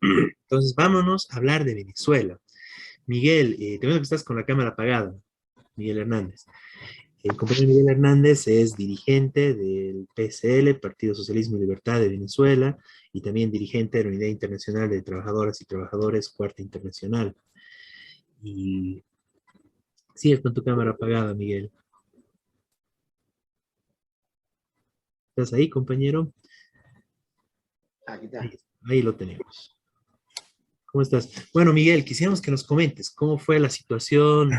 Entonces, vámonos a hablar de Venezuela. Miguel, te veo que estás con la cámara apagada. Miguel Hernández. El compañero Miguel Hernández es dirigente del PSL, Partido Socialismo y Libertad de Venezuela, y también dirigente de la Unidad Internacional de Trabajadoras y Trabajadores, Cuarta Internacional. Y sigues con tu cámara apagada, Miguel. ¿Estás ahí, compañero? Aquí está. Ahí lo tenemos. ¿Cómo estás? Bueno, Miguel, quisiéramos que nos comentes cómo fue la situación,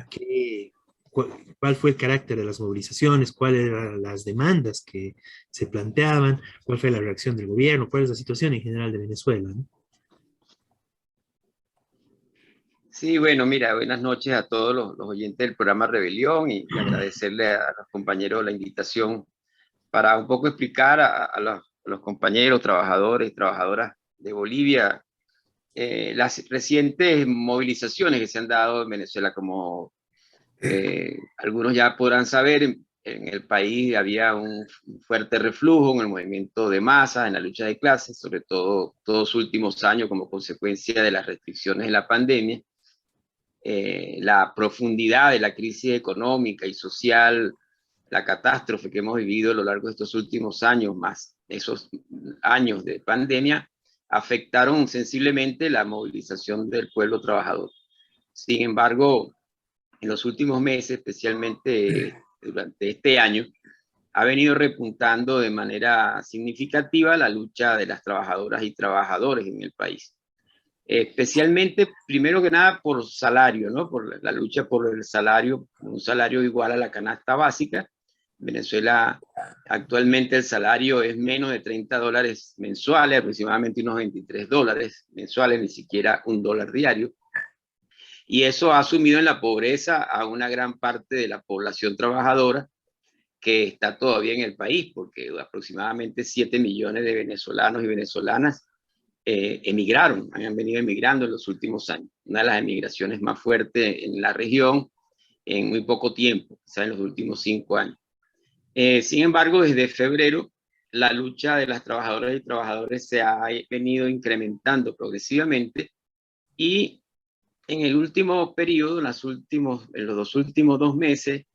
cuál fue el carácter de las movilizaciones, cuáles eran las demandas que se planteaban, cuál fue la reacción del gobierno, cuál es la situación en general de Venezuela, ¿no? Sí, bueno, mira, buenas noches a todos los oyentes del programa Rebelión y agradecerle a los compañeros la invitación para un poco explicar a los compañeros, trabajadores y trabajadoras de Bolivia las recientes movilizaciones que se han dado en Venezuela. Como algunos ya podrán saber, en el país había un fuerte reflujo en el movimiento de masas, en la lucha de clases, sobre todo todos los últimos años como consecuencia de las restricciones de la pandemia. La profundidad de la crisis económica y social, la catástrofe que hemos vivido a lo largo de estos últimos años, más esos años de pandemia, afectaron sensiblemente la movilización del pueblo trabajador. Sin embargo, en los últimos meses, especialmente durante este año, ha venido repuntando de manera significativa la lucha de las trabajadoras y trabajadores en el país. Especialmente, primero que nada, por salario, ¿no? Por la lucha por el salario, un salario igual a la canasta básica. En Venezuela, actualmente el salario es menos de $30 mensuales, aproximadamente unos $23 mensuales, ni siquiera $1 diario. Y eso ha sumido en la pobreza a una gran parte de la población trabajadora que está todavía en el país, porque aproximadamente 7 millones de venezolanos y venezolanas emigraron, han venido emigrando en los últimos años. Una de las emigraciones más fuertes en la región en muy poco tiempo, quizás en los últimos 5 años. Sin embargo, desde febrero, la lucha de las trabajadoras y trabajadores se ha venido incrementando progresivamente y en el último periodo, en los 2 últimos 2 meses,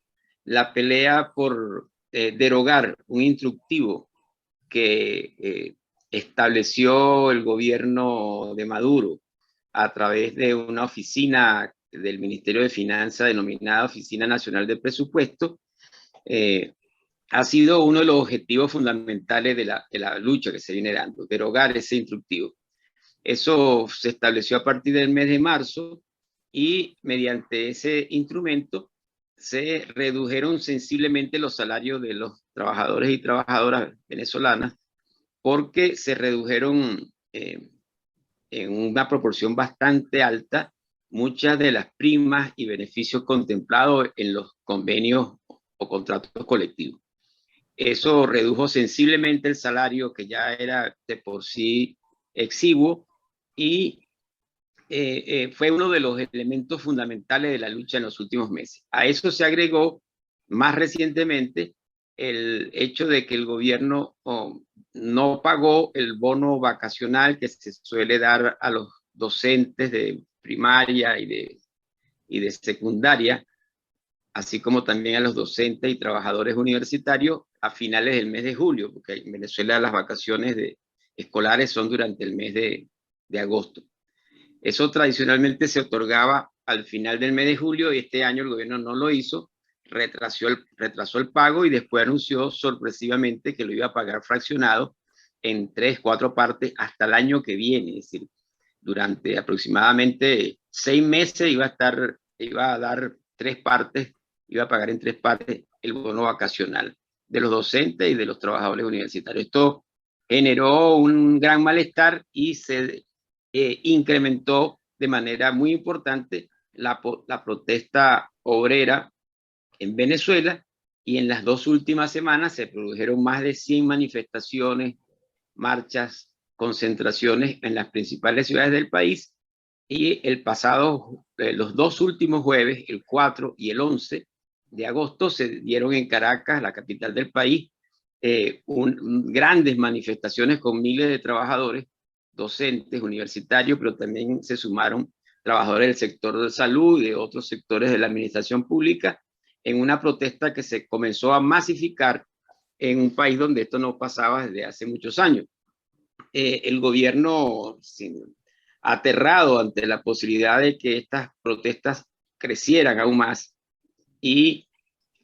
la pelea por derogar un instructivo que estableció el gobierno de Maduro a través de una oficina del Ministerio de Finanzas denominada Oficina Nacional de Presupuesto, eh, ha sido uno de los objetivos fundamentales de la lucha que se viene dando, derogar ese instructivo. Eso se estableció a partir del mes de marzo y mediante ese instrumento se redujeron sensiblemente los salarios de los trabajadores y trabajadoras venezolanas porque se redujeron en una proporción bastante alta muchas de las primas y beneficios contemplados en los convenios o contratos colectivos. Eso redujo sensiblemente el salario, que ya era de por sí exiguo, y fue uno de los elementos fundamentales de la lucha en los últimos meses. A eso se agregó más recientemente el hecho de que el gobierno no pagó el bono vacacional que se suele dar a los docentes de primaria y de secundaria, así como también a los docentes y trabajadores universitarios a finales del mes de julio, porque en Venezuela las vacaciones escolares son durante el mes de agosto. Eso tradicionalmente se otorgaba al final del mes de julio y este año el gobierno no lo hizo, retrasó el pago y después anunció sorpresivamente que lo iba a pagar fraccionado en 3, 4 partes hasta el año que viene. Es decir, durante aproximadamente 6 meses iba a dar 3 partes, iba a pagar en 3 partes el bono vacacional de los docentes y de los trabajadores universitarios. Esto generó un gran malestar y se incrementó de manera muy importante la protesta obrera en Venezuela, y en las 2 últimas semanas se produjeron más de 100 manifestaciones, marchas, concentraciones en las principales ciudades del país, y los 2 últimos jueves, el 4 y el 11 de agosto, se dieron en Caracas, la capital del país, grandes manifestaciones con miles de trabajadores docentes universitarios, pero también se sumaron trabajadores del sector de salud y de otros sectores de la administración pública en una protesta que se comenzó a masificar en un país donde esto no pasaba desde hace muchos años. El gobierno, aterrado ante la posibilidad de que estas protestas crecieran aún más y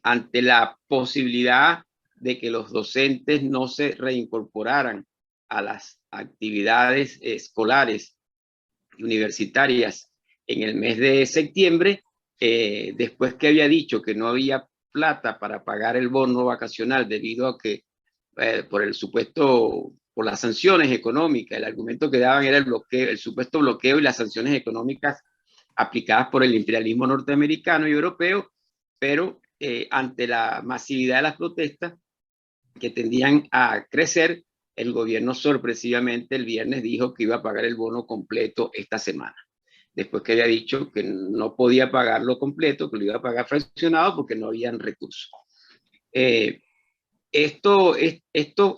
ante la posibilidad de que los docentes no se reincorporaran a las actividades escolares y universitarias en el mes de septiembre, después que había dicho que no había plata para pagar el bono vacacional debido a que por el supuesto, por las sanciones económicas, el argumento que daban era el bloqueo, el supuesto bloqueo y las sanciones económicas aplicadas por el imperialismo norteamericano y europeo, pero ante la masividad de las protestas que tendían a crecer, el gobierno sorpresivamente el viernes dijo que iba a pagar el bono completo esta semana, después que había dicho que no podía pagarlo completo, que lo iba a pagar fraccionado porque no habían recursos. Esto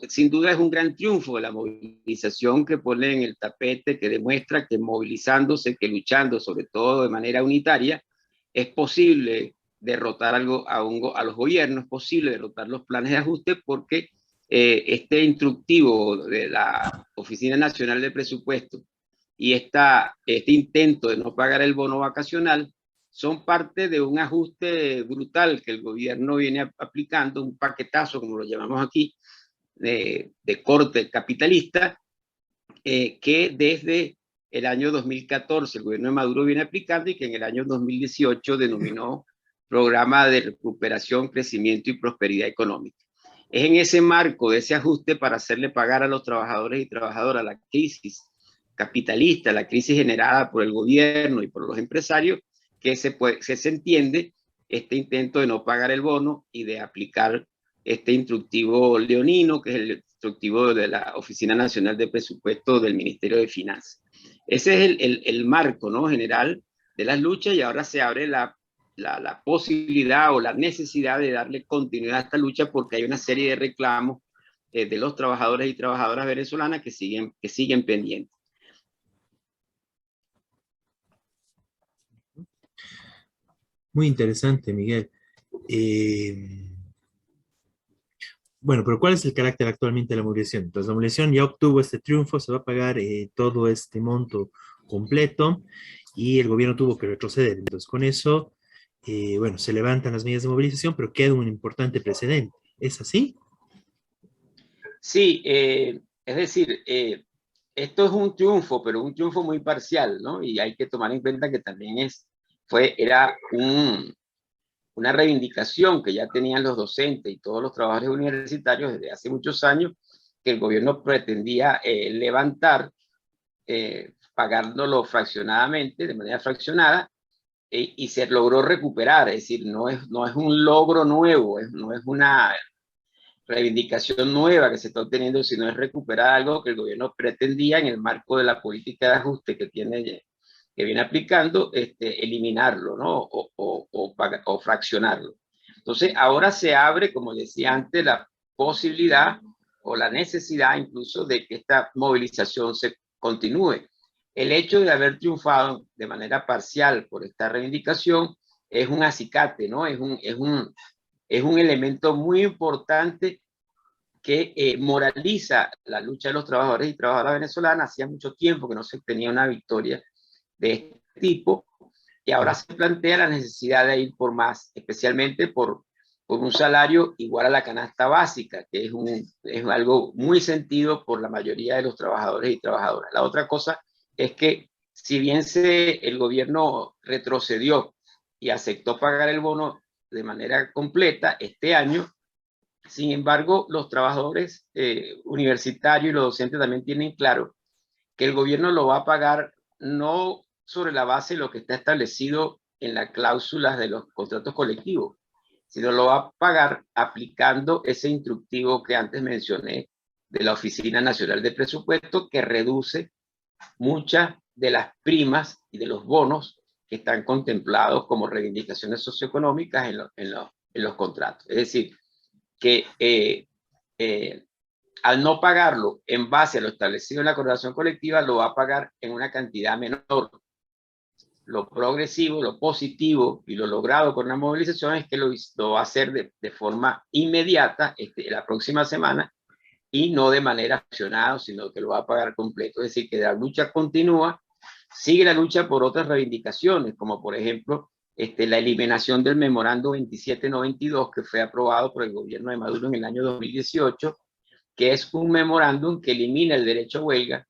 sin duda es un gran triunfo de la movilización que pone en el tapete, que demuestra que movilizándose, que luchando sobre todo de manera unitaria, es posible derrotar a los gobiernos, es posible derrotar los planes de ajuste porque este instructivo de la Oficina Nacional de Presupuesto y este intento de no pagar el bono vacacional son parte de un ajuste brutal que el gobierno viene aplicando, un paquetazo, como lo llamamos aquí, de corte capitalista, que desde el año 2014 el gobierno de Maduro viene aplicando y que en el año 2018 denominó Programa de Recuperación, Crecimiento y Prosperidad Económica. Es en ese marco de ese ajuste para hacerle pagar a los trabajadores y trabajadoras la crisis capitalista, la crisis generada por el gobierno y por los empresarios, que se entiende este intento de no pagar el bono y de aplicar este instructivo leonino, que es el instructivo de la Oficina Nacional de Presupuesto del Ministerio de Finanzas. Ese es el marco, ¿no?, general de las luchas, y ahora se abre la posibilidad o la necesidad de darle continuidad a esta lucha porque hay una serie de reclamos de los trabajadores y trabajadoras venezolanas que siguen pendientes. Muy interesante, Miguel. Bueno, pero ¿cuál es el carácter actualmente de la movilización? Entonces, la movilización ya obtuvo este triunfo, se va a pagar todo este monto completo y el gobierno tuvo que retroceder. Entonces, con eso, bueno, se levantan las medidas de movilización, pero queda un importante precedente. ¿Es así? Sí, es decir, esto es un triunfo, pero un triunfo muy parcial, ¿no? Y hay que tomar en cuenta que también era una reivindicación que ya tenían los docentes y todos los trabajadores universitarios desde hace muchos años, que el gobierno pretendía levantar, pagándolo fraccionadamente, de manera fraccionada, y se logró recuperar. Es decir, no es un logro nuevo, no es una reivindicación nueva que se está obteniendo, sino es recuperar algo que el gobierno pretendía en el marco de la política de ajuste que viene aplicando, eliminarlo, ¿no? O fraccionarlo. Entonces, ahora se abre, como decía antes, la posibilidad o la necesidad incluso de que esta movilización se continúe. El hecho de haber triunfado de manera parcial por esta reivindicación es un acicate, ¿no? Es un elemento muy importante que moraliza la lucha de los trabajadores y trabajadoras venezolanas. Hacía mucho tiempo que no se tenía una victoria de este tipo y ahora se plantea la necesidad de ir por más, especialmente por un salario igual a la canasta básica, que es algo muy sentido por la mayoría de los trabajadores y trabajadoras. La otra cosa es que si bien el gobierno retrocedió y aceptó pagar el bono de manera completa este año, sin embargo, los trabajadores universitarios y los docentes también tienen claro que el gobierno lo va a pagar no sobre la base de lo que está establecido en las cláusulas de los contratos colectivos, sino lo va a pagar aplicando ese instructivo que antes mencioné de la Oficina Nacional de Presupuesto, que reduce muchas de las primas y de los bonos que están contemplados como reivindicaciones socioeconómicas en los contratos. Es decir, que al no pagarlo en base a lo establecido en la acordación colectiva, lo va a pagar en una cantidad menor. Lo progresivo, lo positivo y lo logrado con la movilización es que lo va a hacer de forma inmediata la próxima semana y no de manera accionada, sino que lo va a pagar completo. Es decir, que la lucha continúa, sigue la lucha por otras reivindicaciones, como por ejemplo la eliminación del memorando 2792 que fue aprobado por el gobierno de Maduro en el año 2018, que es un memorándum que elimina el derecho a huelga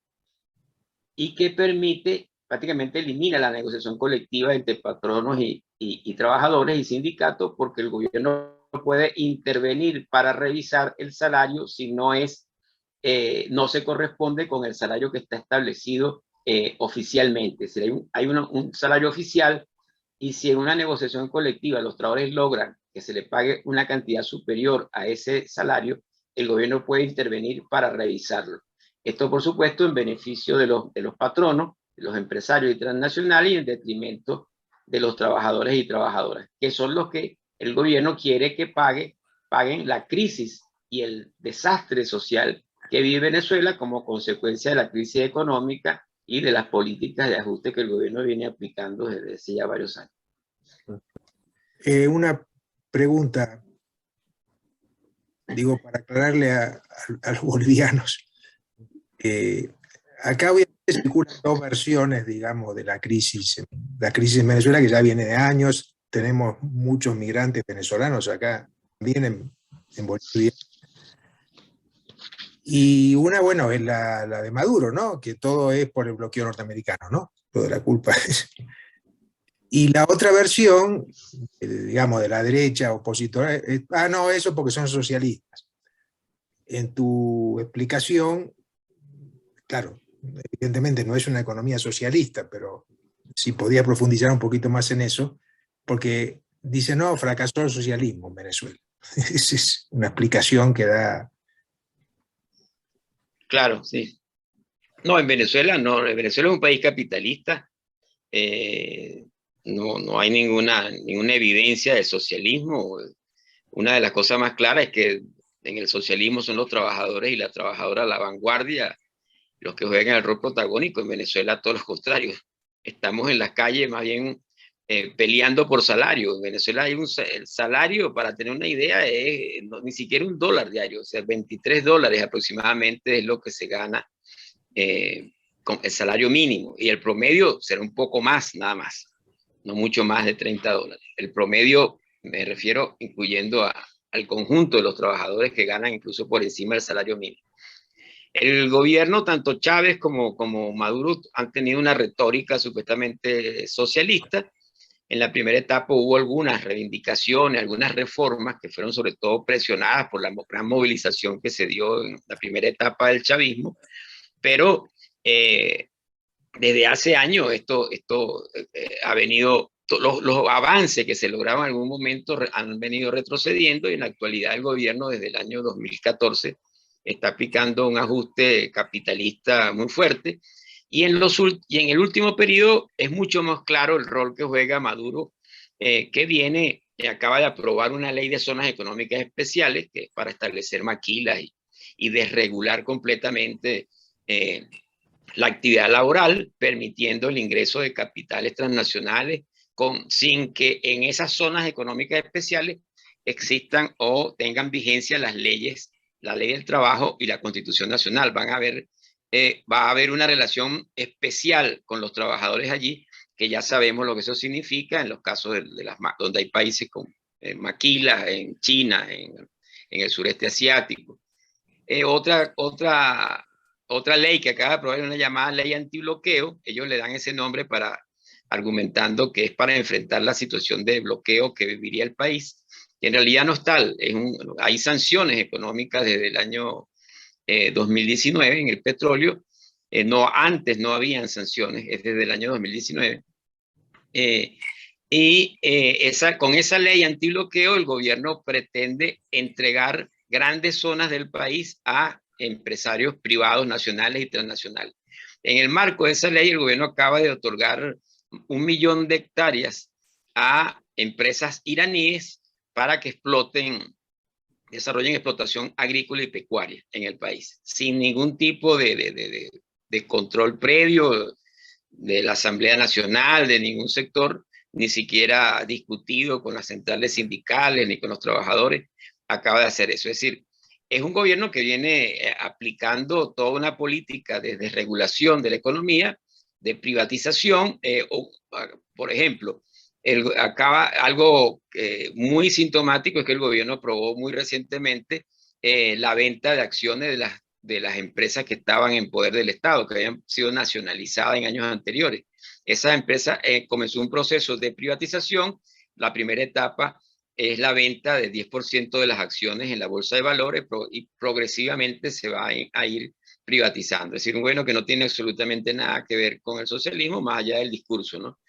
y que permite, prácticamente elimina la negociación colectiva entre patronos y trabajadores y sindicatos, porque el gobierno no puede intervenir para revisar el salario si no es, no se corresponde con el salario que está establecido oficialmente. Si hay un salario oficial, y si en una negociación colectiva los trabajadores logran que se le pague una cantidad superior a ese salario, el gobierno puede intervenir para revisarlo. Esto, por supuesto, en beneficio de los patronos, de los empresarios y transnacionales, y en detrimento de los trabajadores y trabajadoras, que son los que el gobierno quiere que paguen la crisis y el desastre social que vive Venezuela como consecuencia de la crisis económica y de las políticas de ajuste que el gobierno viene aplicando desde hace ya varios años. Una pregunta, digo, para aclararle a los bolivianos. Acá hoy circulan dos versiones, digamos, de la crisis. La crisis en Venezuela, que ya viene de años. Tenemos muchos migrantes venezolanos acá, también en Bolivia. Y una, bueno, es la de Maduro, ¿no? Que todo es por el bloqueo norteamericano, ¿no? Lo de la culpa es. Y la otra versión, digamos, de la derecha opositora, no, eso porque son socialistas. En tu explicación, claro, evidentemente no es una economía socialista, pero sí podía profundizar un poquito más en eso, porque dice, no, fracasó el socialismo en Venezuela. Esa es una explicación que da. Claro, sí. No, en Venezuela no. Venezuela es un país capitalista. No hay ninguna evidencia de socialismo. Una de las cosas más claras es que en el socialismo son los trabajadores y las trabajadoras la vanguardia, los que juegan el rol protagónico. En Venezuela todo lo contrario. Estamos en las calles más bien peleando por salario. En Venezuela hay el salario, para tener una idea, es ni siquiera $1 diario, o sea, $23 aproximadamente es lo que se gana con el salario mínimo, y el promedio será un poco más, nada más, no mucho más de $30. El promedio, me refiero incluyendo al conjunto de los trabajadores que ganan incluso por encima del salario mínimo. El gobierno, tanto Chávez como Maduro, han tenido una retórica supuestamente socialista. En la primera etapa hubo algunas reivindicaciones, algunas reformas que fueron sobre todo presionadas por la gran movilización que se dio en la primera etapa del chavismo, pero desde hace años esto ha venido, los avances que se lograban en algún momento han venido retrocediendo, y en la actualidad el gobierno desde el año 2014 está aplicando un ajuste capitalista muy fuerte, y en el último periodo es mucho más claro el rol que juega Maduro, que acaba de aprobar una ley de zonas económicas especiales, que es para establecer maquilas y desregular completamente la actividad laboral, permitiendo el ingreso de capitales transnacionales sin que en esas zonas económicas especiales existan o tengan vigencia las leyes, la ley del trabajo y la Constitución Nacional. Va a haber una relación especial con los trabajadores allí, que ya sabemos lo que eso significa en los casos donde hay países con maquilas, en China, en el sureste asiático. Otra ley que acaba de aprobar es una llamada ley antibloqueo. Ellos le dan ese nombre argumentando que es para enfrentar la situación de bloqueo que viviría el país. Y en realidad no es tal. Hay sanciones económicas desde el año 2019 en el petróleo. Antes no habían sanciones, es desde el año 2019. Con esa ley antibloqueo el gobierno pretende entregar grandes zonas del país a empresarios privados nacionales y transnacionales. En el marco de esa ley, el gobierno acaba de otorgar 1 millón de hectáreas a empresas iraníes para que exploten desarrollen explotación agrícola y pecuaria en el país, sin ningún tipo de control previo de la Asamblea Nacional, de ningún sector, ni siquiera discutido con las centrales sindicales ni con los trabajadores, acaba de hacer eso. Es decir, es un gobierno que viene aplicando toda una política de desregulación de la economía, de privatización, por ejemplo, algo muy sintomático es que el gobierno aprobó muy recientemente la venta de acciones de las empresas que estaban en poder del Estado, que habían sido nacionalizadas en años anteriores. Esa empresa comenzó un proceso de privatización. La primera etapa es la venta del 10% de las acciones en la bolsa de valores y progresivamente se va a ir privatizando. Es decir, un gobierno que no tiene absolutamente nada que ver con el socialismo, más allá del discurso, ¿no?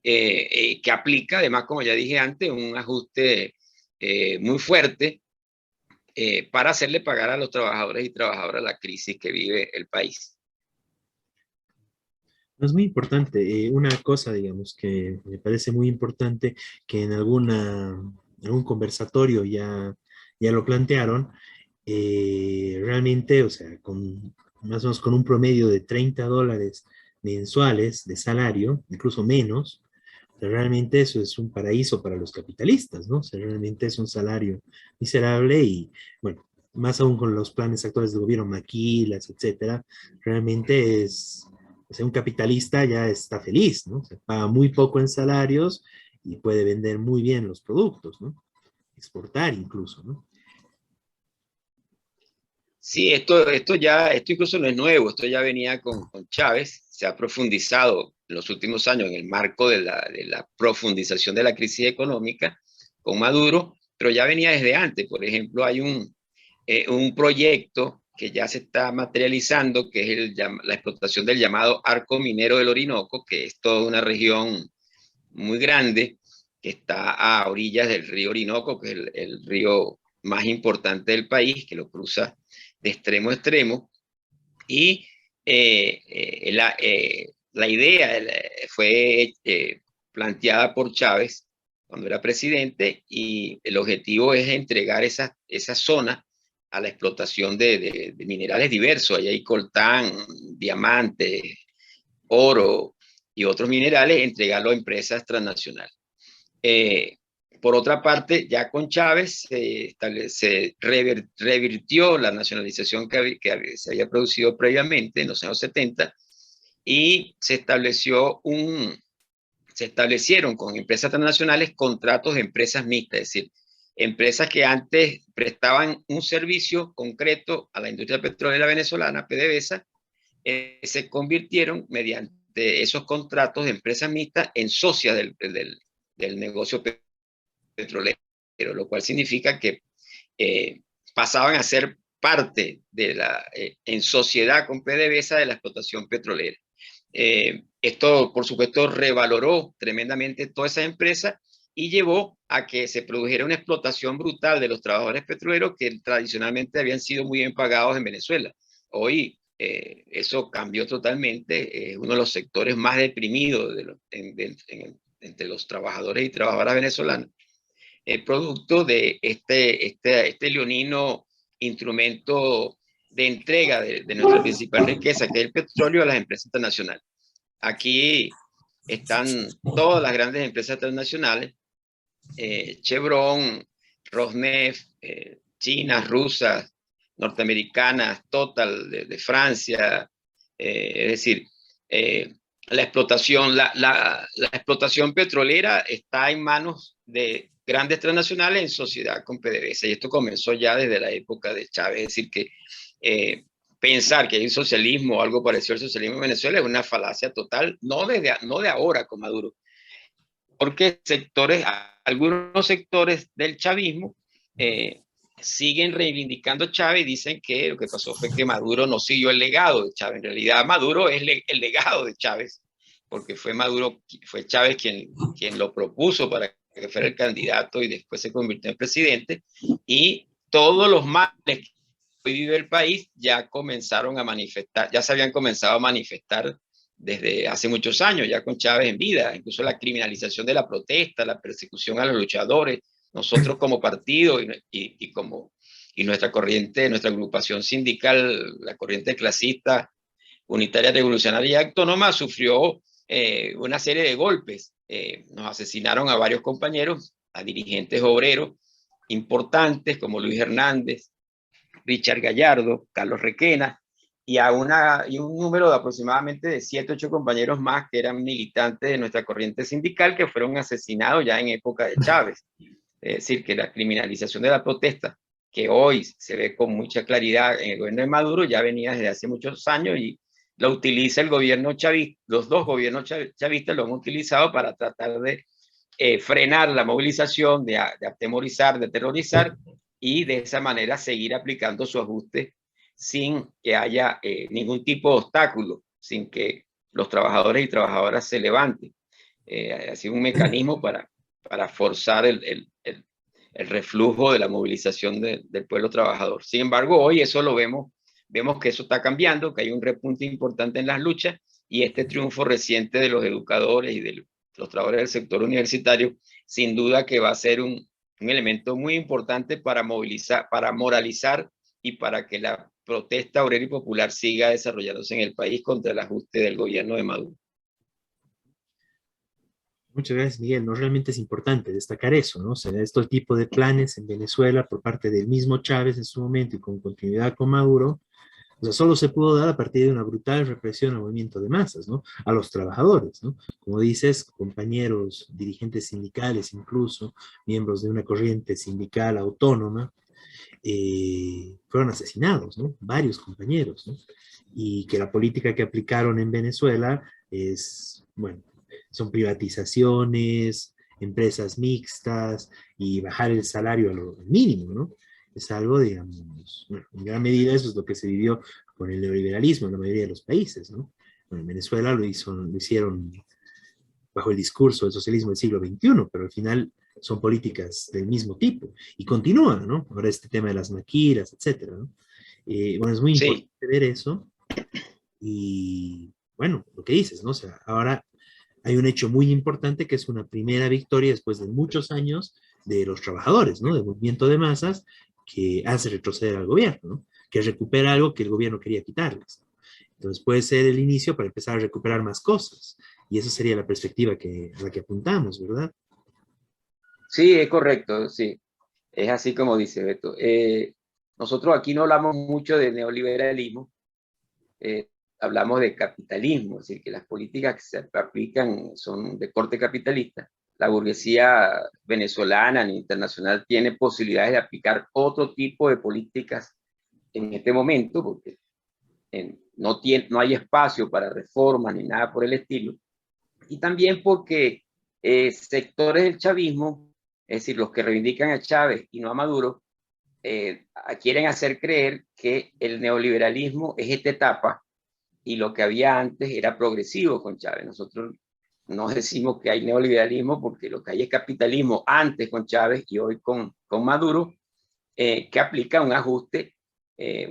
Que aplica, además, como ya dije antes, un ajuste muy fuerte para hacerle pagar a los trabajadores y trabajadoras la crisis que vive el país. Es muy importante. Una cosa, digamos, que me parece muy importante, que en algún conversatorio ya lo plantearon, realmente, o sea, más o menos con un promedio de $30 mensuales de salario, incluso menos, realmente eso es un paraíso para los capitalistas, ¿no? O sea, realmente es un salario miserable y, bueno, más aún con los planes actuales del gobierno, maquilas, etcétera, realmente o sea, un capitalista ya está feliz, ¿no? Se paga muy poco en salarios y puede vender muy bien los productos, ¿no? Exportar incluso, ¿no? Sí, esto incluso no es nuevo, esto ya venía con Chávez, se ha profundizado en los últimos años en el marco de la profundización de la crisis económica con Maduro, pero ya venía desde antes. Por ejemplo, hay un proyecto que ya se está materializando, que es la explotación del llamado Arco Minero del Orinoco, que es toda una región muy grande que está a orillas del río Orinoco, que es el río más importante del país, que lo cruza de extremo a extremo. Y la idea fue planteada por Chávez cuando era presidente, y el objetivo es entregar esa zona a la explotación de minerales diversos. Ahí hay coltán, diamantes, oro y otros minerales, entregarlo a empresas transnacionales. Por otra parte, ya con Chávez se revirtió la nacionalización que se había producido previamente en los años 70 y se establecieron con empresas transnacionales contratos de empresas mixtas, es decir, empresas que antes prestaban un servicio concreto a la industria petrolera venezolana, PDVSA, se convirtieron mediante esos contratos de empresas mixtas en socias del negocio petrolero, lo cual significa que pasaban a ser parte en sociedad con PDVSA de la explotación petrolera. Esto, por supuesto, revaloró tremendamente todas esas empresas y llevó a que se produjera una explotación brutal de los trabajadores petroleros que tradicionalmente habían sido muy bien pagados en Venezuela. Hoy eso cambió totalmente, uno de los sectores más deprimidos entre los trabajadores y trabajadoras venezolanas, producto de este leonino instrumento de entrega de nuestra principal riqueza, que es el petróleo, a las empresas internacionales. Aquí están todas las grandes empresas internacionales, Chevron, Rosneft, chinas, rusas, norteamericanas, Total de Francia, es decir, la explotación petrolera está en manos de grandes transnacionales en sociedad con PDVSA, y esto comenzó ya desde la época de Chávez. Es decir, que pensar que hay un socialismo o algo parecido al socialismo en Venezuela es una falacia total, no de ahora con Maduro, porque algunos sectores del chavismo siguen reivindicando a Chávez y dicen que lo que pasó fue que Maduro no siguió el legado de Chávez. En realidad, Maduro es el legado de Chávez, porque fue Chávez quien lo propuso para que fuera el candidato y después se convirtió en presidente, y todos los males que hoy vive el país ya comenzaron a manifestar, ya se habían comenzado a manifestar desde hace muchos años, ya con Chávez en vida, incluso la criminalización de la protesta, la persecución a los luchadores. Nosotros como partido y como y nuestra corriente, nuestra agrupación sindical, la corriente clasista, unitaria, revolucionaria y autónoma, sufrió una serie de golpes. Nos asesinaron a varios compañeros, a dirigentes obreros importantes como Luis Hernández, Richard Gallardo, Carlos Requena, y un número de aproximadamente de 7 u 8 compañeros más que eran militantes de nuestra corriente sindical que fueron asesinados ya en época de Chávez. Es decir, que la criminalización de la protesta, que hoy se ve con mucha claridad en el gobierno de Maduro, ya venía desde hace muchos años y lo utiliza el gobierno chavista, los dos gobiernos chavistas lo han utilizado para tratar de frenar la movilización, de atemorizar, de terrorizar, y de esa manera seguir aplicando su ajuste sin que haya ningún tipo de obstáculo, sin que los trabajadores y trabajadoras se levanten. Ha sido un mecanismo para forzar el reflujo de la movilización del pueblo trabajador. Sin embargo, hoy eso lo vemos que eso está cambiando, que hay un repunte importante en las luchas, y este triunfo reciente de los educadores y de los trabajadores del sector universitario, sin duda que va a ser un elemento muy importante para movilizar, para moralizar y para que la protesta obrera y popular siga desarrollándose en el país contra el ajuste del gobierno de Maduro. Muchas gracias, Miguel. No, realmente es importante destacar eso, ¿no? O sea, este tipo de planes en Venezuela por parte del mismo Chávez en su momento y con continuidad con Maduro, o sea, solo se pudo dar a partir de una brutal represión al movimiento de masas, ¿no? A los trabajadores, ¿no? Como dices, compañeros, dirigentes sindicales, incluso miembros de una corriente sindical autónoma, fueron asesinados, ¿no? Varios compañeros, ¿no? Y que la política que aplicaron en Venezuela es, bueno, son privatizaciones, empresas mixtas y bajar el salario a lo mínimo, ¿no? Es algo, digamos, bueno, en gran medida eso es lo que se vivió con el neoliberalismo en la mayoría de los países, ¿no? Bueno, en Venezuela lo hicieron bajo el discurso del socialismo del siglo XXI, pero al final son políticas del mismo tipo y continúan, ¿no? Ahora este tema de las maquilas, etcétera, ¿no? Bueno, es muy importante ver eso y, bueno, lo que dices, ¿no? O sea, ahora hay un hecho muy importante que es una primera victoria después de muchos años de los trabajadores, ¿no? Del movimiento de masas que hace retroceder al gobierno, ¿no? Que recupera algo que el gobierno quería quitarles. Entonces puede ser el inicio para empezar a recuperar más cosas. Y esa sería la perspectiva a la que apuntamos, ¿verdad? Sí, es correcto, sí. Es así como dice Beto. Nosotros aquí no hablamos mucho de neoliberalismo, hablamos de capitalismo, es decir, que las políticas que se aplican son de corte capitalista. La burguesía venezolana ni internacional tiene posibilidades de aplicar otro tipo de políticas en este momento, porque no hay espacio para reformas ni nada por el estilo. Y también porque sectores del chavismo, es decir, los que reivindican a Chávez y no a Maduro, quieren hacer creer que el neoliberalismo es esta etapa y lo que había antes era progresivo con Chávez. Nosotros no decimos que hay neoliberalismo porque lo que hay es capitalismo antes con Chávez y hoy con Maduro, que aplica un ajuste,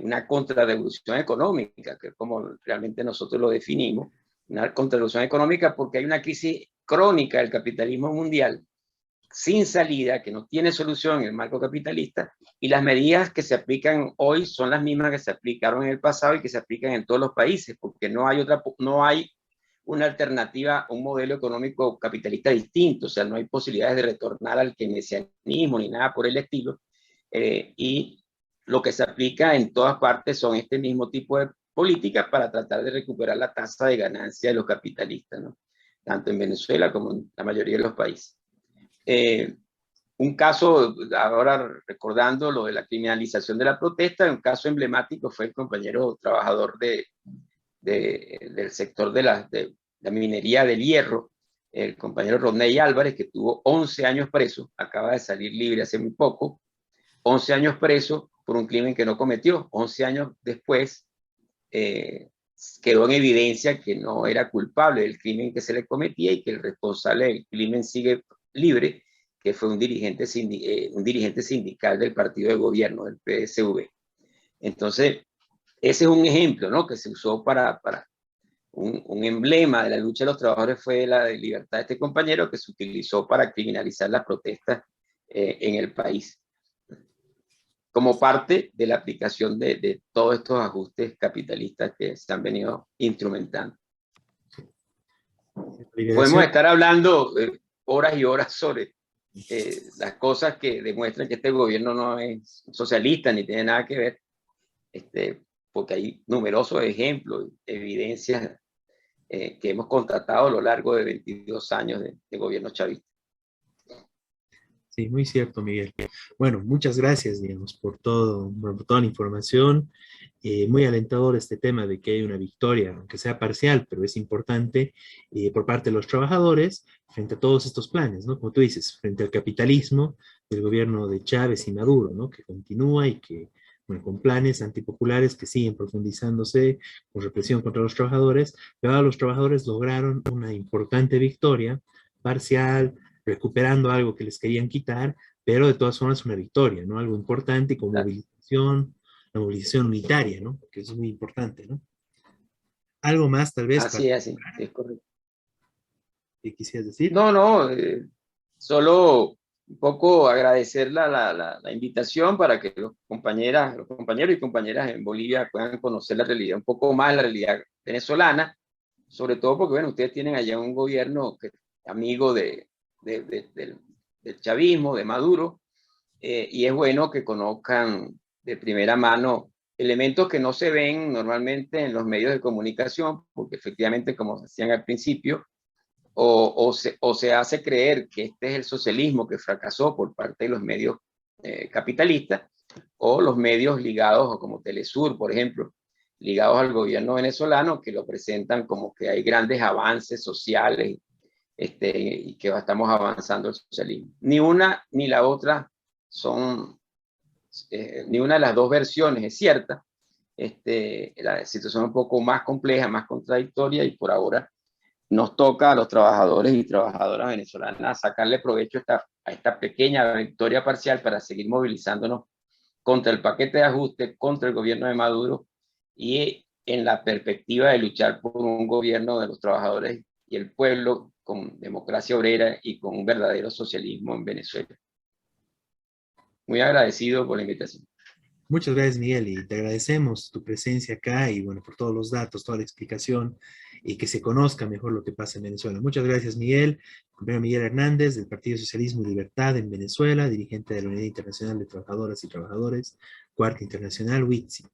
una contrarrevolución económica, que es como realmente nosotros lo definimos, una contrarrevolución económica porque hay una crisis crónica del capitalismo mundial sin salida, que no tiene solución en el marco capitalista, y las medidas que se aplican hoy son las mismas que se aplicaron en el pasado y que se aplican en todos los países, porque no hay una alternativa, un modelo económico capitalista distinto, o sea, no hay posibilidades de retornar al keynesianismo ni nada por el estilo, y lo que se aplica en todas partes son este mismo tipo de políticas para tratar de recuperar la tasa de ganancia de los capitalistas, ¿no? Tanto en Venezuela como en la mayoría de los países. Un caso, ahora recordando lo de la criminalización de la protesta, un caso emblemático fue el compañero trabajador del sector de la minería del hierro, el compañero Rodney Álvarez, que tuvo 11 años preso, acaba de salir libre hace muy poco, 11 años preso por un crimen que no cometió. 11 años después quedó en evidencia que no era culpable del crimen que se le cometía y que el responsable del crimen sigue libre, que fue un dirigente sindical del partido de gobierno, del PSV. Entonces, ese es un ejemplo, ¿no? Que se usó para un emblema de la lucha de los trabajadores, fue la de libertad de este compañero, que se utilizó para criminalizar las protestas en el país. como parte de la aplicación de todos estos ajustes capitalistas que se han venido instrumentando. Podemos estar hablando horas y horas sobre las cosas que demuestran que este gobierno no es socialista ni tiene nada que ver, porque hay numerosos ejemplos, evidencias que hemos constatado a lo largo de 22 años de gobierno chavista. Sí, muy cierto, Miguel. Bueno, muchas gracias, digamos, por toda la información. Muy alentador este tema de que hay una victoria, aunque sea parcial, pero es importante, por parte de los trabajadores frente a todos estos planes, ¿no? Como tú dices, frente al capitalismo del gobierno de Chávez y Maduro, ¿no? Que continúa y que, bueno, con planes antipopulares que siguen profundizándose, con represión contra los trabajadores, pero ahora los trabajadores lograron una importante victoria parcial, recuperando algo que les querían quitar, pero de todas formas una victoria, ¿no? Algo importante con movilización, la movilización unitaria, ¿no? Que eso es muy importante, ¿no? Algo más tal vez así es correcto. ¿Qué quisieras decir? No, solo un poco agradecer la invitación para que los compañeros y compañeras en Bolivia puedan conocer la realidad, un poco más la realidad venezolana, sobre todo porque, bueno, ustedes tienen allá un gobierno que, amigo del chavismo, de Maduro, y es bueno que conozcan de primera mano elementos que no se ven normalmente en los medios de comunicación, porque efectivamente, como decían al principio, o se hace creer que este es el socialismo que fracasó por parte de los medios capitalistas, o los medios ligados, como Telesur, por ejemplo, ligados al gobierno venezolano, que lo presentan como que hay grandes avances sociales y que estamos avanzando el socialismo. Ni una ni la otra son, ni una de las dos versiones es cierta. La situación es un poco más compleja, más contradictoria, y por ahora nos toca a los trabajadores y trabajadoras venezolanas sacarle provecho a esta pequeña victoria parcial para seguir movilizándonos contra el paquete de ajuste, contra el gobierno de Maduro, y en la perspectiva de luchar por un gobierno de los trabajadores y el pueblo con democracia obrera y con un verdadero socialismo en Venezuela. Muy agradecido por la invitación. Muchas gracias, Miguel, y te agradecemos tu presencia acá y, bueno, por todos los datos, toda la explicación y que se conozca mejor lo que pasa en Venezuela. Muchas gracias, Miguel. Compañero Miguel Hernández, del Partido Socialismo y Libertad en Venezuela, dirigente de la Unidad Internacional de Trabajadoras y Trabajadores, Cuarta Internacional, WITSI.